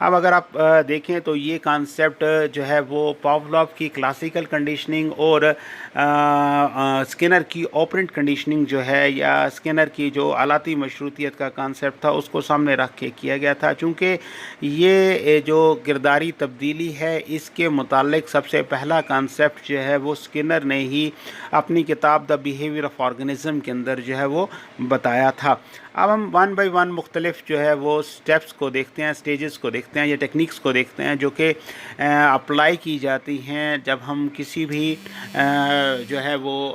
اب اگر آپ دیکھیں تو یہ کانسیپٹ جو ہے وہ پاولوف کی کلاسیکل کنڈیشننگ اور اسکنر کی آپرنٹ کنڈیشننگ جو ہے یا اسکنر کی جو آلاتی مشروطیت کا کانسیپٹ تھا اس کو سامنے رکھ کے کیا گیا تھا، چونکہ یہ جو کرداری تبدیلی ہے اس کے متعلق سب سے پہلا کانسیپٹ جو ہے وہ اسکنر نے ہی اپنی کتاب دا بیہیویئر آف آرگنزم کے اندر جو ہے وہ بتایا تھا۔ اب ہم ون بائی ون مختلف جو ہے وہ سٹیپس کو دیکھتے ہیں، سٹیجز کو دیکھتے ہیں یا ٹیکنیکس کو دیکھتے ہیں جو کہ اپلائی کی جاتی ہیں جب ہم کسی بھی جو ہے وہ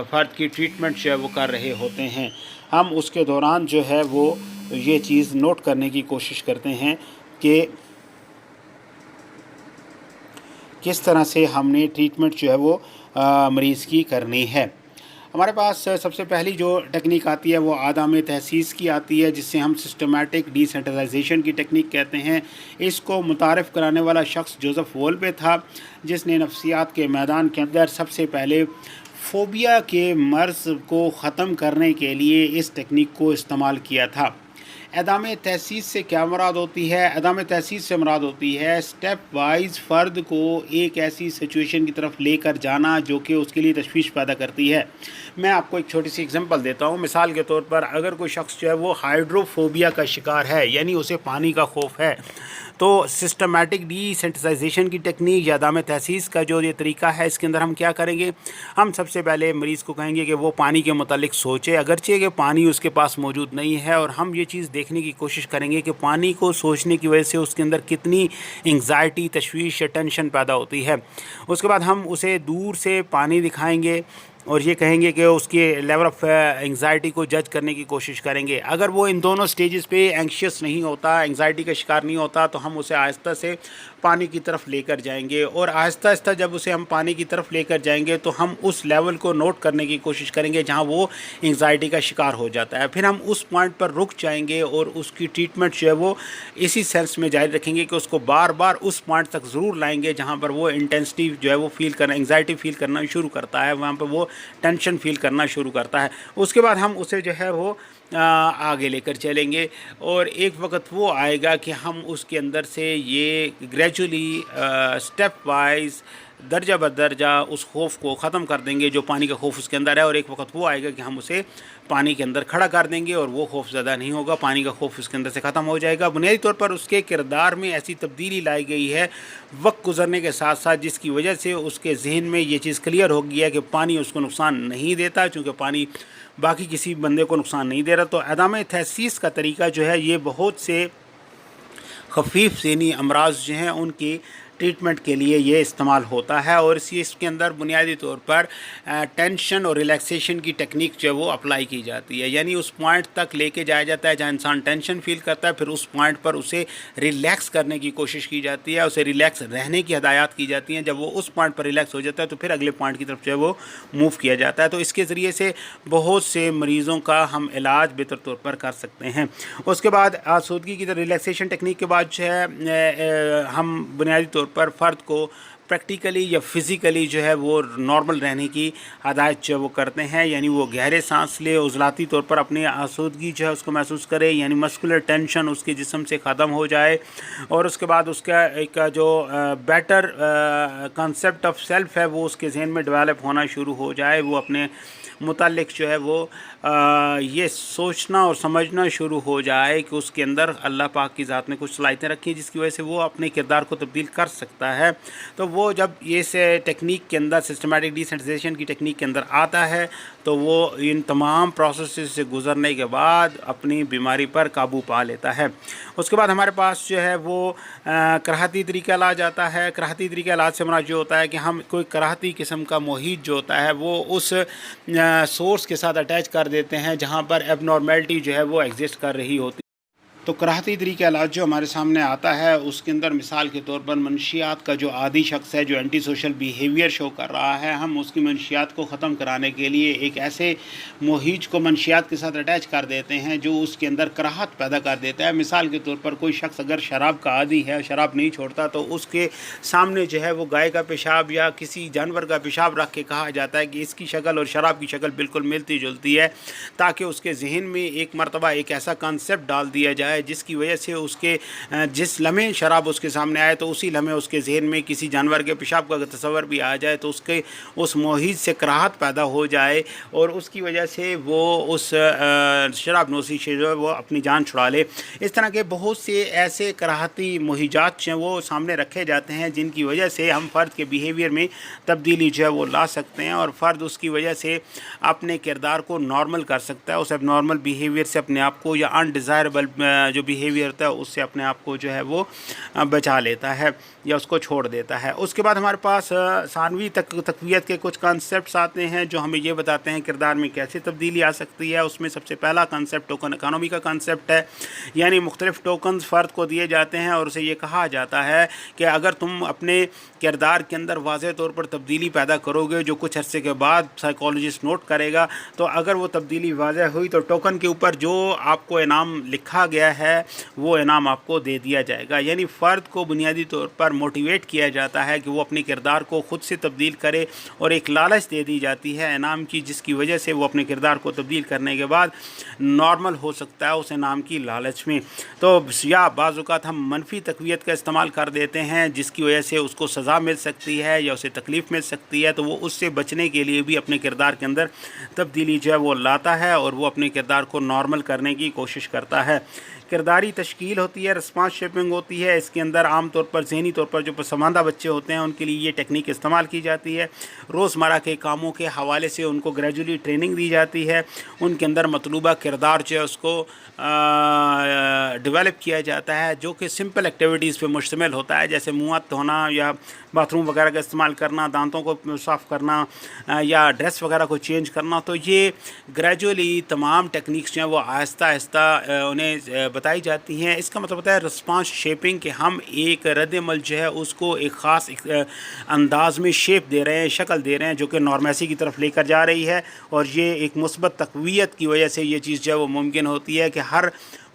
فرد کی ٹریٹمنٹ جو ہے وہ کر رہے ہوتے ہیں۔ ہم اس کے دوران جو ہے وہ یہ چیز نوٹ کرنے کی کوشش کرتے ہیں کہ کس طرح سے ہم نے ٹریٹمنٹ جو ہے وہ مریض کی کرنی ہے۔ ہمارے پاس سب سے پہلی جو ٹیکنیک آتی ہے وہ عدم تحسیس کی آتی ہے، جس سے ہم سسٹمیٹک ڈی سینٹرلائزیشن کی ٹیکنیک کہتے ہیں۔ اس کو متعارف کرانے والا شخص جوزف وولپے تھا، جس نے نفسیات کے میدان کے اندر سب سے پہلے فوبیا کے مرض کو ختم کرنے کے لیے اس ٹیکنیک کو استعمال کیا تھا۔ عدم تحسیس سے کیا مراد ہوتی ہے؟ عدم تحسیس سے مراد ہوتی ہے سٹیپ وائز فرد کو ایک ایسی سچویشن کی طرف لے کر جانا جو کہ اس کے لیے تشویش پیدا کرتی ہے۔ میں آپ کو ایک چھوٹی سی اگزامپل دیتا ہوں۔ مثال کے طور پر اگر کوئی شخص جو ہے وہ ہائیڈروفوبیا کا شکار ہے، یعنی اسے پانی کا خوف ہے، تو سسٹمیٹک ڈی سینٹرلائزیشن کی ٹیکنیک یا عدم تحسیس کا جو یہ طریقہ ہے، اس کے اندر ہم کیا کریں گے؟ ہم سب سے پہلے مریض کو کہیں گے کہ وہ پانی کے متعلق سوچے، اگرچہ کہ پانی اس کے پاس موجود نہیں ہے، اور ہم یہ چیز دیکھنے کی کوشش کریں گے کہ پانی کو سوچنے کی وجہ سے اس کے اندر کتنی انگزائٹی، تشویش یا ٹینشن پیدا ہوتی ہے۔ اس کے بعد ہم اسے دور سے پانی دکھائیں گے اور یہ کہیں گے کہ اس کے لیول آف انگزائٹی کو جج کرنے کی کوشش کریں گے۔ اگر وہ ان دونوں سٹیجز پہ اینکشیس نہیں ہوتا، انگزائٹی کا شکار نہیں ہوتا، تو ہم اسے آہستہ سے پانی کی طرف لے کر جائیں گے، اور آہستہ آہستہ جب اسے ہم پانی کی طرف لے کر جائیں گے تو ہم اس لیول کو نوٹ کرنے کی کوشش کریں گے جہاں وہ انگزائٹی کا شکار ہو جاتا ہے۔ پھر ہم اس پوائنٹ پر رک جائیں گے اور اس کی ٹریٹمنٹ جو ہے وہ اسی سینس میں جاری رکھیں گے کہ اس کو بار بار اس پوائنٹ تک ضرور لائیں گے جہاں پر وہ انٹینسٹی جو ہے وہ فیل کرنا، انگزائٹی فیل کرنا شروع کرتا ہے، وہاں پہ وہ ٹینشن فیل کرنا شروع کرتا ہے۔ اس کے بعد ہم اسے جو ہے وہ آگے لے کر چلیں گے، اور ایک وقت وہ آئے گا کہ ہم اس کے اندر سے یہ گریجولی سٹیپ وائز درجہ بدرجہ اس خوف کو ختم کر دیں گے جو پانی کا خوف اس کے اندر ہے، اور ایک وقت وہ آئے گا کہ ہم اسے پانی کے اندر کھڑا کر دیں گے اور وہ خوف زیادہ نہیں ہوگا، پانی کا خوف اس کے اندر سے ختم ہو جائے گا۔ بنیادی طور پر اس کے کردار میں ایسی تبدیلی لائی گئی ہے وقت گزرنے کے ساتھ ساتھ، جس کی وجہ سے اس کے ذہن میں یہ چیز کلیئر ہو گئی ہے کہ پانی اس کو نقصان نہیں دیتا، چونکہ پانی باقی کسی بندے کو نقصان نہیں دے رہا۔ تو عدم تحسیس کا طریقہ جو ہے یہ بہت سے خفیف ذہنی امراض جو ہیں ان کی ٹریٹمنٹ کے لیے یہ استعمال ہوتا ہے، اور اس کے اندر بنیادی طور پر ٹینشن اور ریلیکسیشن کی ٹیکنیک جو ہے وہ اپلائی کی جاتی ہے، یعنی اس پوائنٹ تک لے کے جایا جاتا ہے جہاں انسان ٹینشن فیل کرتا ہے، پھر اس پوائنٹ پر اسے ریلیکس کرنے کی کوشش کی جاتی ہے، اسے ریلیکس رہنے کی ہدایات کی جاتی ہیں۔ جب وہ اس پوائنٹ پر ریلیکس ہو جاتا ہے تو پھر اگلے پوائنٹ کی طرف جو ہے وہ موو کیا جاتا ہے۔ تو اس کے ذریعے سے بہت سے مریضوں کا ہم علاج بہتر طور پر کر سکتے ہیں۔ اس کے بعد آسودگی کی ریلیکسیشن ٹیکنیک کے بعد جو ہے ہم بنیادی طور پر فرد کو پریکٹیکلی یا فزیکلی جو ہے وہ نارمل رہنے کی ہدایت جو ہے وہ کرتے ہیں، یعنی وہ گہرے سانس لے، عضلاتی طور پر اپنی آسودگی جو ہے اس کو محسوس کرے، یعنی مسکولر ٹینشن اس کے جسم سے ختم ہو جائے، اور اس کے بعد اس کا ایک جو بیٹر کانسیپٹ آف سیلف ہے وہ اس کے ذہن میں ڈیولپ ہونا شروع ہو جائے، وہ اپنے متعلق جو ہے وہ یہ سوچنا اور سمجھنا شروع ہو جائے کہ اس کے اندر اللہ پاک کی ذات نے کچھ صلاحیتیں رکھی ہیں جس کی وجہ سے وہ اپنے کردار کو تبدیل کر سکتا ہے۔ تو وہ جب اس ٹیکنیک کے اندر سسٹمیٹک ڈی سینٹرلائزیشن کی ٹیکنیک کے اندر آتا ہے تو وہ ان تمام پروسیسز سے گزرنے کے بعد اپنی بیماری پر قابو پا لیتا ہے۔ اس کے بعد ہمارے پاس جو ہے وہ کراہتی طریقہ علاج آتا ہے۔ کراہتی طریقہ علاج سے مراد جو ہوتا ہے کہ ہم کوئی کراہتی قسم کا محیط جو ہوتا ہے وہ اس سورس کے ساتھ اٹیچ کر دیتے ہیں جہاں پر ایب نارمیلٹی جو ہے وہ ایگزسٹ کر رہی ہوتی ہے۔ تو کراہتی طریقہ علاج جو ہمارے سامنے آتا ہے اس کے اندر مثال کے طور پر منشیات کا جو عادی شخص ہے جو اینٹی سوشل بیہیویئر شو کر رہا ہے، ہم اس کی منشیات کو ختم کرانے کے لیے ایک ایسے محیط کو منشیات کے ساتھ اٹیچ کر دیتے ہیں جو اس کے اندر کراہت پیدا کر دیتا ہے۔ مثال کے طور پر کوئی شخص اگر شراب کا عادی ہے، شراب نہیں چھوڑتا، تو اس کے سامنے جو ہے وہ گائے کا پیشاب یا کسی جانور کا پیشاب رکھ کے کہا جاتا ہے کہ اس کی شکل اور شراب کی شکل بالکل ملتی جلتی ہے، تاکہ اس کے ذہن میں ایک مرتبہ ایک ایسا کانسیپٹ ڈال دیا جائے جائے جس کی وجہ سے اس کے جس لمحے شراب اس کے سامنے آئے تو اسی لمحے اس کے ذہن میں کسی جانور کے پیشاب کا تصور بھی آ جائے تو اس محیط سے کراہت پیدا ہو جائے اور اس کی وجہ سے وہ اس شراب نوشی سے جو ہے وہ اپنی جان چھڑا لے۔ اس طرح کے بہت سے ایسے کراہتی مہیجات ہیں وہ سامنے رکھے جاتے ہیں جن کی وجہ سے ہم فرد کے بیہیویئر میں تبدیلی جو ہے وہ لا سکتے ہیں اور فرد اس کی وجہ سے اپنے کردار کو نارمل کر سکتا ہے، اس اب نارمل بیہیویئر سے اپنے آپ کو یا انڈیزائربل جو بیہیویئر ہوتا ہے اس سے اپنے آپ کو جو ہے وہ بچا لیتا ہے یا اس کو چھوڑ دیتا ہے۔ اس کے بعد ہمارے پاس ثانوی تقویت کے کچھ کانسیپٹس آتے ہیں جو ہمیں یہ بتاتے ہیں کردار میں کیسے تبدیلی آ سکتی ہے۔ اس میں سب سے پہلا کانسیپٹ ٹوکن اکانومی کا کانسیپٹ ہے، یعنی مختلف ٹوکنز فرد کو دیے جاتے ہیں اور اسے یہ کہا جاتا ہے کہ اگر تم اپنے کردار کے اندر واضح طور پر تبدیلی پیدا کرو گے جو کچھ عرصے کے بعد سائیکالوجسٹ نوٹ کرے گا، تو اگر وہ تبدیلی واضح ہوئی تو ٹوکن کے اوپر جو آپ کو انعام لکھا گیا ہے وہ انعام آپ کو دے دیا جائے گا۔ یعنی فرد کو بنیادی طور پر موٹیویٹ کیا جاتا ہے کہ وہ اپنے کردار کو خود سے تبدیل کرے اور ایک لالچ دے دی جاتی ہے انعام کی جس کی وجہ سے وہ اپنے کردار کو تبدیل کرنے کے بعد نارمل ہو سکتا ہے اس انعام کی لالچ میں۔ تو یا بعض اوقات ہم منفی تقویت کا استعمال کر دیتے ہیں جس کی وجہ سے اس کو سزا مل سکتی ہے یا اسے تکلیف مل سکتی ہے، تو وہ اس سے بچنے کے لیے بھی اپنے کردار کے اندر تبدیلی جو ہے وہ لاتا ہے اور وہ اپنے کردار کو نارمل کرنے کی کوشش کرتا ہے۔ کرداری تشکیل ہوتی ہے، رسپانس شیپنگ ہوتی ہے، اس کے اندر عام طور پر ذہنی طور پر جو پسماندہ بچے ہوتے ہیں ان کے لیے یہ ٹیکنیک استعمال کی جاتی ہے۔ روزمرہ کے کاموں کے حوالے سے ان کو گریجولی ٹریننگ دی جاتی ہے، ان کے اندر مطلوبہ کردار جو ہے اس کو ڈیولپ کیا جاتا ہے جو کہ سمپل ایکٹیویٹیز پہ مشتمل ہوتا ہے، جیسے منہ ہاتھ دھونا یا باتھ روم وغیرہ کا استعمال کرنا، دانتوں کو صاف کرنا یا ڈریس وغیرہ کو چینج کرنا۔ تو یہ گریجولی تمام ٹیکنیکس جو ہیں وہ آہستہ آہستہ انہیں بتائی جاتی ہیں۔ اس کا مطلب ہوتا ہے رسپانس شیپنگ، کہ ہم ایک رد عمل جو ہے اس کو ایک خاص انداز میں شیپ دے رہے ہیں، شکل دے رہے ہیں جو کہ نارمیسی کی طرف لے کر جا رہی ہے، اور یہ ایک مثبت تقویت کی وجہ سے یہ چیز جو ہے وہ ممکن ہوتی ہے کہ ہر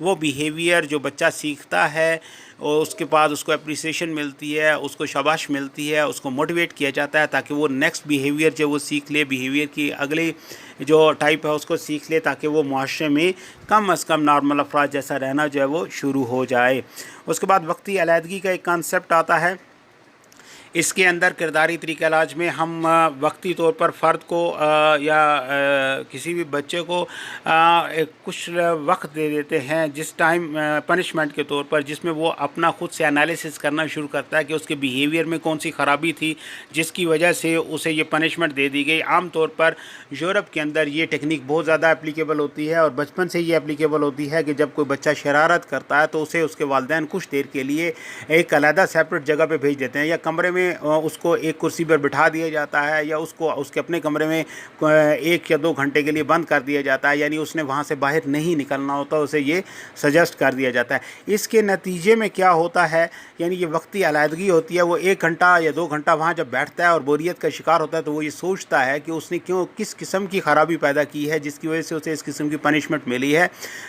وہ بیہیویئر جو بچہ سیکھتا ہے اور اس کے بعد اس کو اپریسیشن ملتی ہے، اس کو شاباش ملتی ہے، اس کو موٹیویٹ کیا جاتا ہے تاکہ وہ نیکسٹ بیہیویئر جو وہ سیکھ لے، بیہیویئر کی اگلی جو ٹائپ ہے اس کو سیکھ لے تاکہ وہ معاشرے میں کم از کم نارمل افراد جیسا رہنا جو ہے وہ شروع ہو جائے۔ اس کے بعد وقتی علیحدگی کا ایک کانسیپٹ آتا ہے۔ اس کے اندر کرداری طریقہ علاج میں ہم وقتی طور پر فرد کو یا کسی بھی بچے کو کچھ وقت دے دیتے ہیں جس ٹائم پنشمنٹ کے طور پر، جس میں وہ اپنا خود سے انالیسس کرنا شروع کرتا ہے کہ اس کے بیہیویئر میں کون سی خرابی تھی جس کی وجہ سے اسے یہ پنشمنٹ دے دی گئی۔ عام طور پر یورپ کے اندر یہ ٹیکنیک بہت زیادہ اپلیکیبل ہوتی ہے اور بچپن سے یہ اپلیکیبل ہوتی ہے کہ جب کوئی بچہ شرارت کرتا ہے تو اسے اس کے والدین کچھ دیر کے لیے ایک علیحدہ سیپریٹ جگہ پہ بھیج دیتے ہیں، یا کمرے میں اس کو ایک کرسی پر بٹھا دیا جاتا ہے یا اس کو اس کے اپنے کمرے میں 1 یا 2 گھنٹے کے لیے بند کر دیا جاتا ہے، یعنی اس نے وہاں سے باہر نہیں نکلنا ہوتا، اسے یہ سجیسٹ کر دیا جاتا ہے۔ اس کے نتیجے میں کیا ہوتا ہے، یعنی یہ وقتی علیحدگی ہوتی ہے، وہ 1 گھنٹہ یا 2 گھنٹہ وہاں جب بیٹھتا ہے اور بوریت کا شکار ہوتا ہے تو وہ یہ سوچتا ہے کہ اس نے کس قسم کی خرابی پیدا کی ہے جس کی وجہ سے اسے اس قسم کی پنشمنٹ ملی ہے،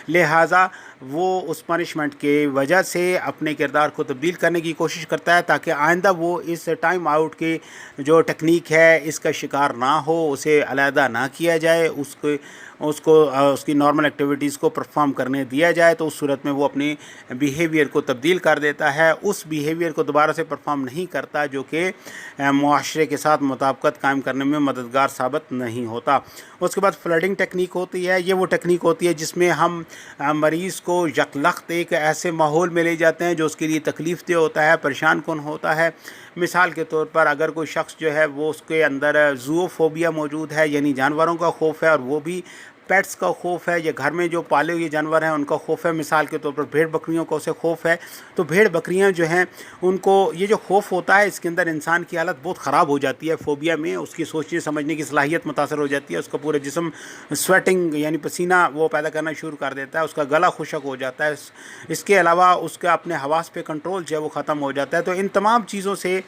لہٰذا وہ اس پنشمنٹ کی وجہ سے اپنے کردار کو تبدیل کرنے کی کوشش کرتا ہے تاکہ آئندہ وہ اس ٹائم آؤٹ کی جو ٹیکنیک ہے اس کا شکار نہ ہو، اسے علیحدہ نہ کیا جائے، اس کی نارمل ایکٹیویٹیز کو پرفارم کرنے دیا جائے، تو اس صورت میں وہ اپنے بیہیویئر کو تبدیل کر دیتا ہے، اس بیہیویئر کو دوبارہ سے پرفارم نہیں کرتا جو کہ معاشرے کے ساتھ مطابقت قائم کرنے میں مددگار ثابت نہیں ہوتا۔ اس کے بعد فلڈنگ ٹیکنیک ہوتی ہے، یہ وہ ٹیکنیک ہوتی ہے جس میں ہم مریض کو یکلخت ایک ایسے ماحول میں لے جاتے ہیں جو اس کے لیے تکلیف دہ ہوتا ہے، پریشان کن ہوتا ہے۔ مثال کے طور پر اگر کوئی شخص جو ہے وہ اس کے اندر زوفوبیا موجود ہے، یعنی جانوروں کا خوف ہے، اور وہ بھی پیٹس کا خوف ہے، یا گھر میں جو پالے ہوئے جانور ہیں ان کا خوف ہے، مثال کے طور پر بھیڑ بکریوں کا اسے خوف ہے، تو بھیڑ بکریاں جو ہیں ان کو یہ جو خوف ہوتا ہے اس کے اندر انسان کی حالت بہت خراب ہو جاتی ہے، فوبیا میں اس کی سوچنے سمجھنے کی صلاحیت متاثر ہو جاتی ہے، اس کا پورے جسم سویٹنگ یعنی پسینہ وہ پیدا کرنا شروع کر دیتا ہے، اس کا گلا خشک ہو جاتا ہے، اس کے علاوہ اس کا اپنے حواس پہ کنٹرول جو ہے وہ ختم ہو جاتا ہے۔ تو ان تمام چیزوں سے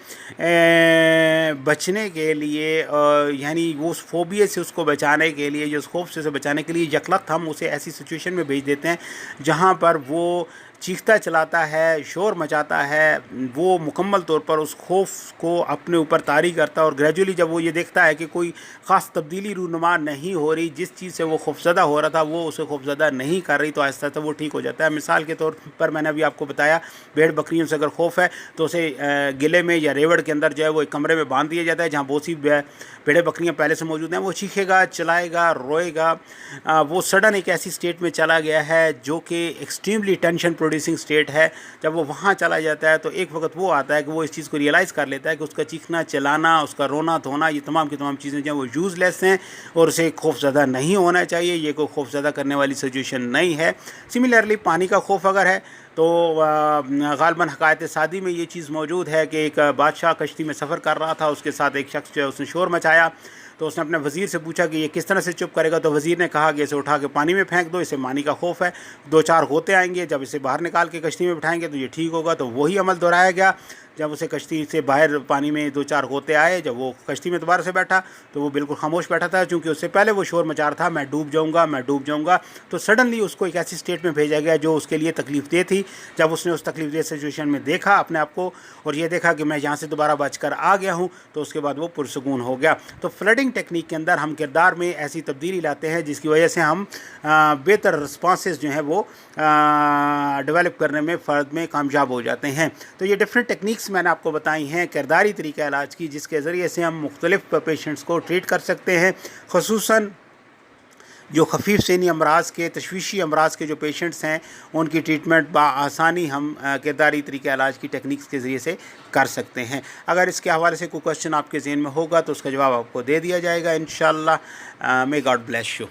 بچنے کے لیے یعنی وہ اس فوبیا سے اس کو بچانے کے لیے، جو اس خوف سے بچانے کے لیے یکلخت ہم اسے ایسی سچویشن میں بھیج دیتے ہیں جہاں پر وہ چیختا چلاتا ہے، شور مچاتا ہے، وہ مکمل طور پر اس خوف کو اپنے اوپر طاری کرتا ہے، اور گریجولی جب وہ یہ دیکھتا ہے کہ کوئی خاص تبدیلی رونما نہیں ہو رہی، جس چیز سے وہ خوفزدہ ہو رہا تھا وہ اسے خوفزدہ نہیں کر رہی، تو آہستہ آہستہ وہ ٹھیک ہو جاتا ہے۔ مثال کے طور پر میں نے ابھی آپ کو بتایا بھیڑ بکریوں سے اگر خوف ہے تو اسے گلے میں یا ریوڑ کے اندر جو ہے وہ ایک کمرے میں باندھ دیا جاتا ہے جہاں بہت سی بھیڑیں بکریاں پہلے سے موجود ہیں، وہ چیخے گا، چلائے گا، روئے گا، وہ سڈن ایک ایسی اسٹیٹ میں چلا گیا ہے جو کہ ایکسٹریملی ٹینشن پروڈیوسنگ اسٹیٹ ہے۔ جب وہ وہاں چلا جاتا ہے تو ایک وقت وہ آتا ہے کہ وہ اس چیز کو ریئلائز کر لیتا ہے کہ اس کا چیخنا، چلانا، اس کا رونا دھونا، یہ تمام کی تمام چیزیں جو ہیں وہ یوز لیس ہیں اور اسے خوف زدہ نہیں ہونا چاہیے، یہ کوئی خوف زدہ کرنے والی سچویشن نہیں ہے۔ سملرلی پانی کا خوف اگر ہے تو غالباً حکایت سعدی میں یہ چیز موجود ہے کہ ایک بادشاہ کشتی میں سفر کر رہا تھا، اس کے ساتھ ایک شخص جو ہے اس نے شور مچایا، تو اس نے اپنے وزیر سے پوچھا کہ یہ کس طرح سے چپ کرے گا، تو وزیر نے کہا کہ اسے اٹھا کے پانی میں پھینک دو، اسے پانی کا خوف ہے، 2-4 غوطے آئیں گے، جب اسے باہر نکال کے کشتی میں بٹھائیں گے تو یہ ٹھیک ہوگا۔ تو وہی عمل دہرایا گیا، جب اسے کشتی سے باہر پانی میں 2-4 غوطے آئے، جب وہ کشتی میں دوبارہ سے بیٹھا تو وہ بالکل خاموش بیٹھا تھا، چونکہ اس سے پہلے وہ شور مچا رہا تھا میں ڈوب جاؤں گا، میں ڈوب جاؤں گا۔ تو سڈنلی اس کو ایک ایسی اسٹیٹ میں بھیجا گیا جو اس کے لیے تکلیف دہ تھی۔ جب اس نے اس تکلیف دہ سچویشن میں دیکھا اپنے آپ کو اور یہ دیکھا کہ میں یہاں سے دوبارہ بچ کر آ گیا ہوں، تو اس کے بعد وہ پرسکون ہو گیا۔ تو فلڈنگ ٹیکنیک کے اندر ہم کردار میں ایسی تبدیلی لاتے ہیں جس کی وجہ سے ہم بہتر رسپانسز جو ہیں وہ ڈیولپ کرنے میں فرد میں کامیاب ہو جاتے ہیں۔ تو یہ ڈفرینٹ ٹیکنیکس میں نے آپ کو بتائی ہیں کرداری طریقہ علاج کی، جس کے ذریعے سے ہم مختلف پیشنٹس کو ٹریٹ کر سکتے ہیں، خصوصاً جو خفیف سینی امراض کے، تشویشی امراض کے جو پیشنٹس ہیں ان کی ٹریٹمنٹ بآسانی ہم کرداری طریقہ علاج کی ٹیکنیکس کے ذریعے سے کر سکتے ہیں۔ اگر اس کے حوالے سے کوئی کوشچن آپ کے ذہن میں ہوگا تو اس کا جواب آپ کو دے دیا جائے گا انشاءاللہ۔ may God bless you۔